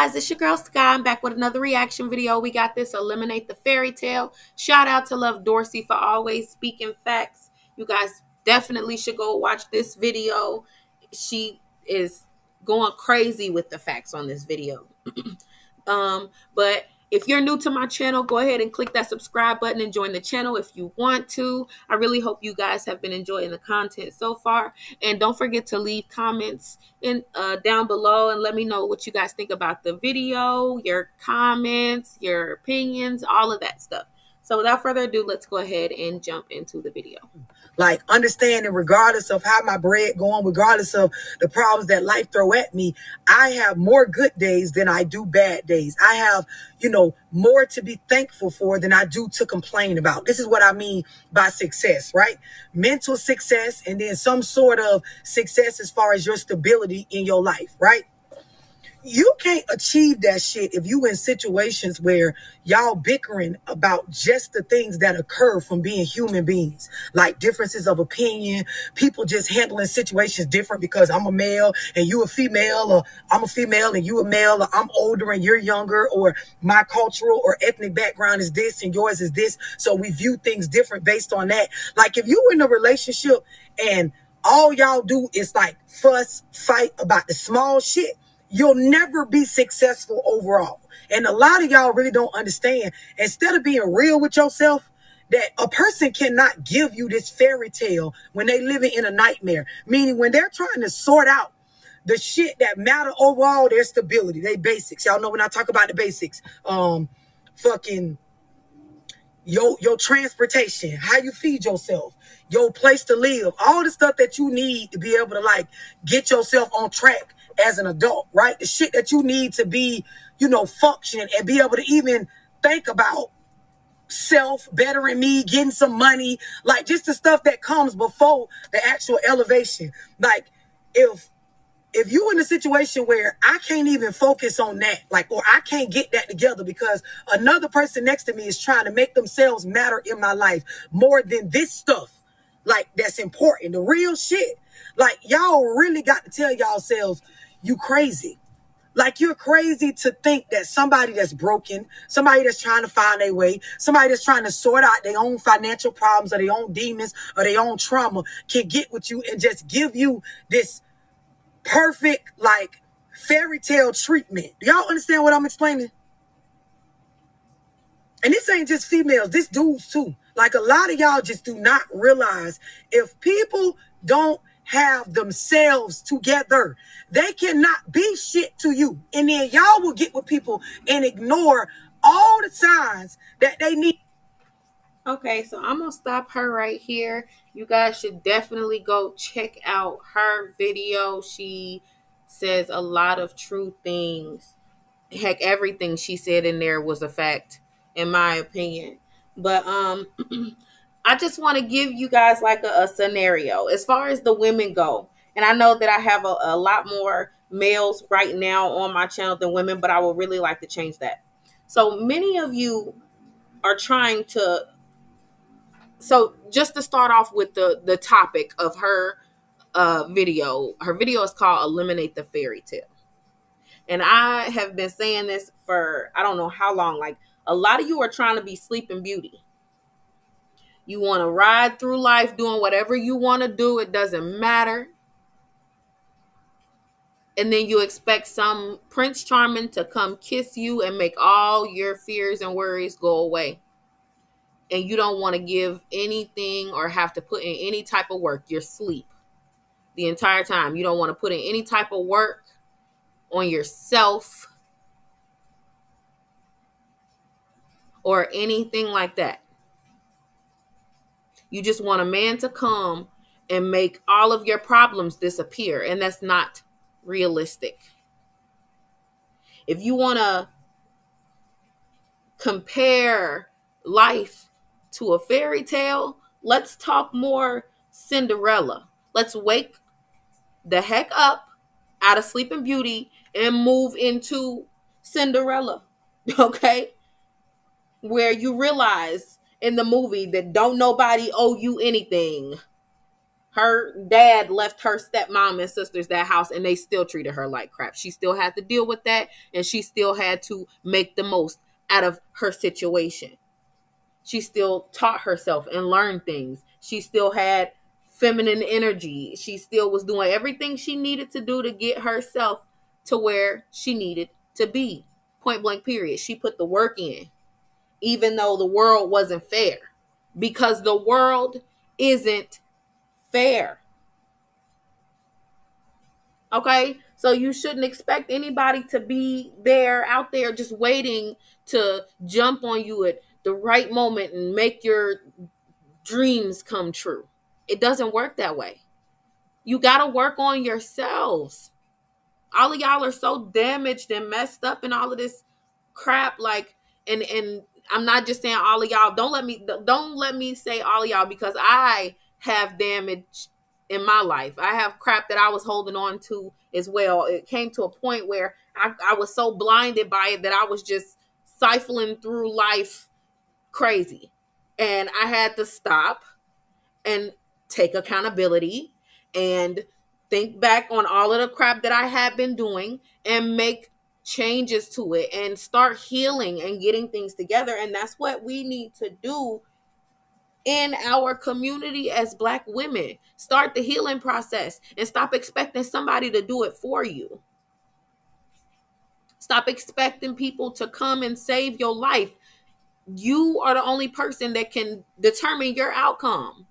guys, it's your girl Sky. I'm back with another reaction video. We got this Eliminate the Fairy Tale. Shout out to Love Dorsey for always speaking facts. You guys definitely should go watch this video. She is going crazy with the facts on this video. But if you're new to my channel, go ahead and click that subscribe button and join the channel if you want to. I really hope you guys have been enjoying the content so far. And don't forget to leave comments down below and let me know what you guys think about the video, your comments, your opinions, all of that stuff. So without further ado, let's go ahead and jump into the video. Like, understanding regardless of how my bread going, regardless of the problems that life throw at me, I have more good days than I do bad days. I have, more to be thankful for than I do to complain about. This is what I mean by success, right? Mental success, and then some sort of success as far as your stability in your life, right? You can't achieve that shit if you in situations where y'all bickering about just the things that occur from being human beings, like differences of opinion, people just handling situations different because I'm a male and you a female, or I'm a female and you a male, or I'm older and you're younger, or my cultural or ethnic background is this and yours is this, so we view things different based on that. Like, if you in a relationship and all y'all do is like fuss, fight about the small shit, you'll never be successful overall. And a lot of y'all really don't understand, instead of being real with yourself, that a person cannot give you this fairy tale when they living in a nightmare. Meaning when they're trying to sort out the shit that matter overall, their stability, they basics. Y'all know when I talk about the basics, fucking your transportation, how you feed yourself, your place to live, all the stuff that you need to be able to like get yourself on track as an adult, right? The shit that you need to be, function and be able to even think about self, bettering me, getting some money, like just the stuff that comes before the actual elevation. Like, if you in a situation where I can't even focus on that, like, or I can't get that together because another person next to me is trying to make themselves matter in my life more than this stuff, like, that's important, the real shit. Like, y'all really got to tell yourselves, you crazy. Like, you're crazy to think that somebody that's broken, somebody that's trying to find their way, somebody that's trying to sort out their own financial problems or their own demons or their own trauma can get with you and just give you this perfect, like, fairy tale treatment. Do y'all understand what I'm explaining? And this ain't just females, this dudes too. Like, a lot of y'all just do not realize, if people don't have themselves together, they cannot be shit to you. And then y'all will get with people and ignore all the signs that they need. Okay, so I'm gonna stop her right here. You guys should definitely go check out her video. She says a lot of true things. Heck, everything she said in there was a fact, in my opinion. But I just want to give you guys like a scenario as far as the women go. And I know that I have a lot more males right now on my channel than women, but I would really like to change that. So many of you are trying to, so just to start off with the topic of her video, her video is called Eliminate the Fairy Tale. And I have been saying this for, I don't know how long. Like, a lot of you are trying to be Sleeping Beauty. You want to ride through life doing whatever you want to do. It doesn't matter. And then you expect some Prince Charming to come kiss you and make all your fears and worries go away. And you don't want to give anything or have to put in any type of work. You're asleep the entire time. You don't want to put in any type of work on yourself or anything like that. You just want a man to come and make all of your problems disappear. And that's not realistic. If you want to compare life to a fairy tale, let's talk more Cinderella. Let's wake the heck up out of Sleeping Beauty and move into Cinderella. Okay? Where you realize in the movie that don't nobody owe you anything. Her dad left her stepmom and sisters that house, and they still treated her like crap. She still had to deal with that, and she still had to make the most out of her situation. She still taught herself and learned things. She still had feminine energy. She still was doing everything she needed to do to get herself to where she needed to be. Point blank, period. She put the work in, even though the world wasn't fair, because the world isn't fair. Okay? So you shouldn't expect anybody to be there out there just waiting to jump on you at the right moment and make your dreams come true. It doesn't work that way. You got to work on yourselves. All of y'all are so damaged and messed up and all of this crap, like, and I'm not just saying all of y'all. Don't let me say all of y'all, because I have damage in my life. I have crap that I was holding on to as well. It came to a point where I was so blinded by it that I was just siphoning through life crazy. And I had to stop and take accountability and think back on all of the crap that I had been doing and make changes to it and start healing and getting things together. And that's what we need to do in our community as Black women. Start the healing process and stop expecting somebody to do it for you. Stop expecting people to come and save your life. You are the only person that can determine your outcome.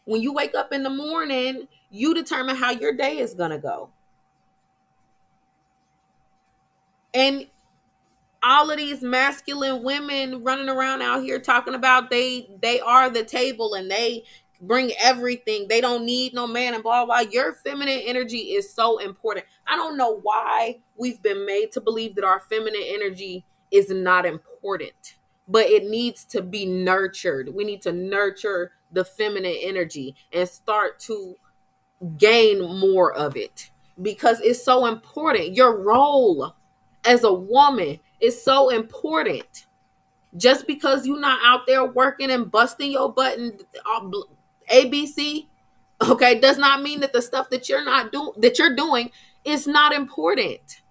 When you wake up in the morning, you determine how your day is going to go. And all of these masculine women running around out here talking about they are the table and they bring everything. They don't need no man and blah, blah. Your feminine energy is so important. I don't know why we've been made to believe that our feminine energy is not important, but it needs to be nurtured. We need to nurture the feminine energy and start to gain more of it, because it's so important. Your role as a woman is so important. Just because you're not out there working and busting your butt and ABC, okay, does not mean that the stuff that you're doing is not important.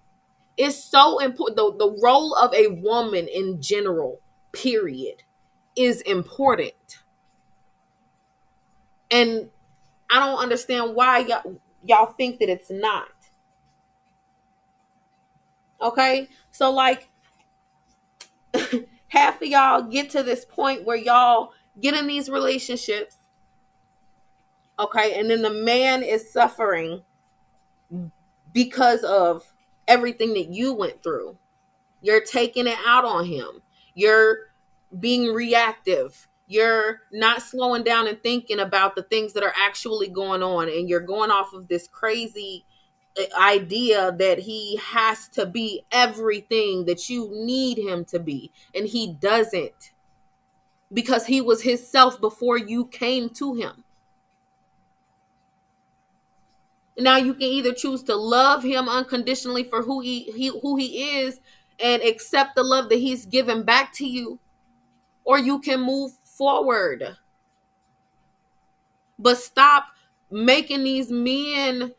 It's so important. The role of a woman in general, period, is important. And I don't understand why y'all think that it's not. Okay? So like half of y'all get to this point where y'all get in these relationships, okay, and then the man is suffering because of everything that you went through. You're taking it out on him. You're being reactive. You're not slowing down and thinking about the things that are actually going on. And you're going off of this crazy idea that he has to be everything that you need him to be. And he doesn't, because he was his self before you came to him. Now you can either choose to love him unconditionally for who he is and accept the love that he's given back to you, or you can move forward. But stop making these men,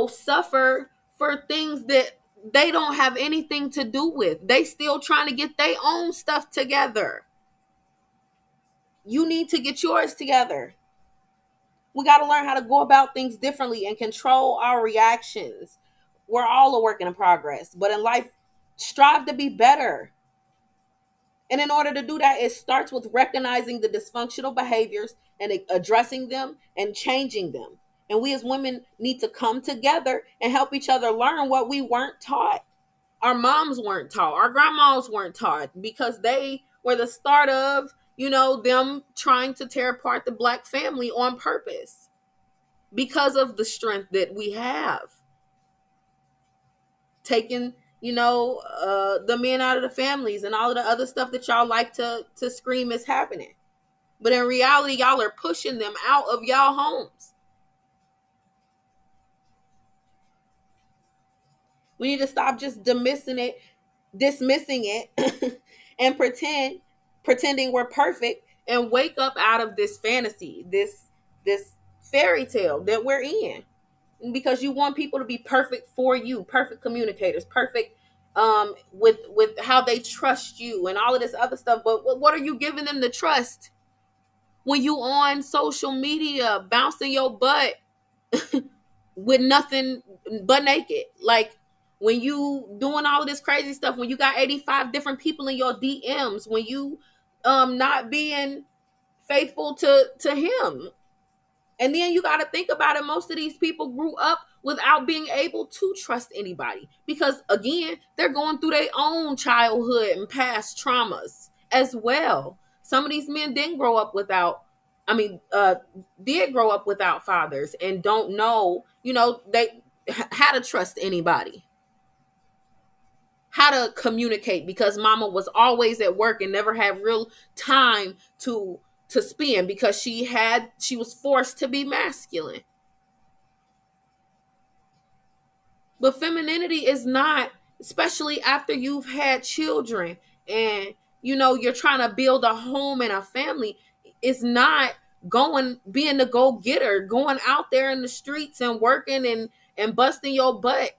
suffer for things that they don't have anything to do with. They still trying to get their own stuff together. You need to get yours together. We got to learn how to go about things differently and control our reactions. We're all a work in progress, but in life, strive to be better. And in order to do that, it starts with recognizing the dysfunctional behaviors and addressing them and changing them. And we as women need to come together and help each other learn what we weren't taught. Our moms weren't taught. Our grandmas weren't taught, because they were the start of, them trying to tear apart the Black family on purpose because of the strength that we have. Taking, the men out of the families and all of the other stuff that y'all like to scream is happening. But in reality, y'all are pushing them out of y'all homes. We need to stop just dismissing it and pretending we're perfect, and wake up out of this fantasy, this fairy tale that we're in, because you want people to be perfect for you, perfect communicators, perfect with how they trust you and all of this other stuff. But what are you giving them the trust when you on social media bouncing your butt with nothing but naked? Like, when you doing all of this crazy stuff, when you got 85 different people in your DMs, when you not being faithful to him. And then you got to think about it. Most of these people grew up without being able to trust anybody, because, again, they're going through their own childhood and past traumas as well. Some of these men didn't grow up without, did grow up without fathers and don't know, they how to trust anybody, how to communicate, because mama was always at work and never had real time to spend, because she was forced to be masculine. But femininity is not, especially after you've had children and you're trying to build a home and a family, it's not being the go-getter, going out there in the streets and working and busting your butt.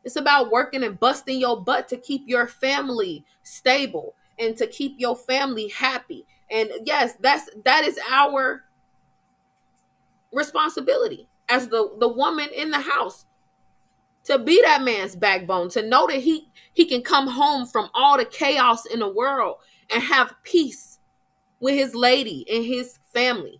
It's about working and busting your butt to keep your family stable and to keep your family happy. And yes, that is our responsibility as the woman in the house, to be that man's backbone, to know that he can come home from all the chaos in the world and have peace with his lady and his family,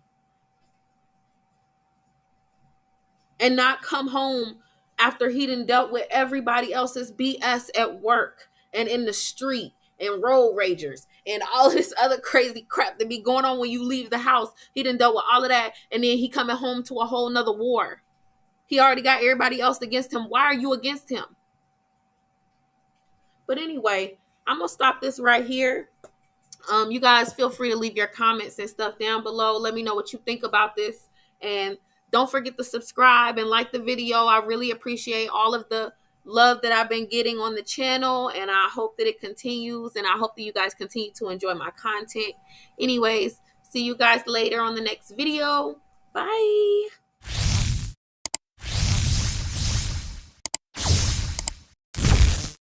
and not come home after he done dealt with everybody else's BS at work and in the street and road ragers and all this other crazy crap that be going on when you leave the house. He done dealt with all of that, and then he coming home to a whole nother war. He already got everybody else against him. Why are you against him? But anyway, I'm gonna stop this right here. You guys feel free to leave your comments and stuff down below. Let me know what you think about this. And don't forget to subscribe and like the video. I really appreciate all of the love that I've been getting on the channel, and I hope that it continues, and I hope that you guys continue to enjoy my content. Anyways, see you guys later on the next video. Bye.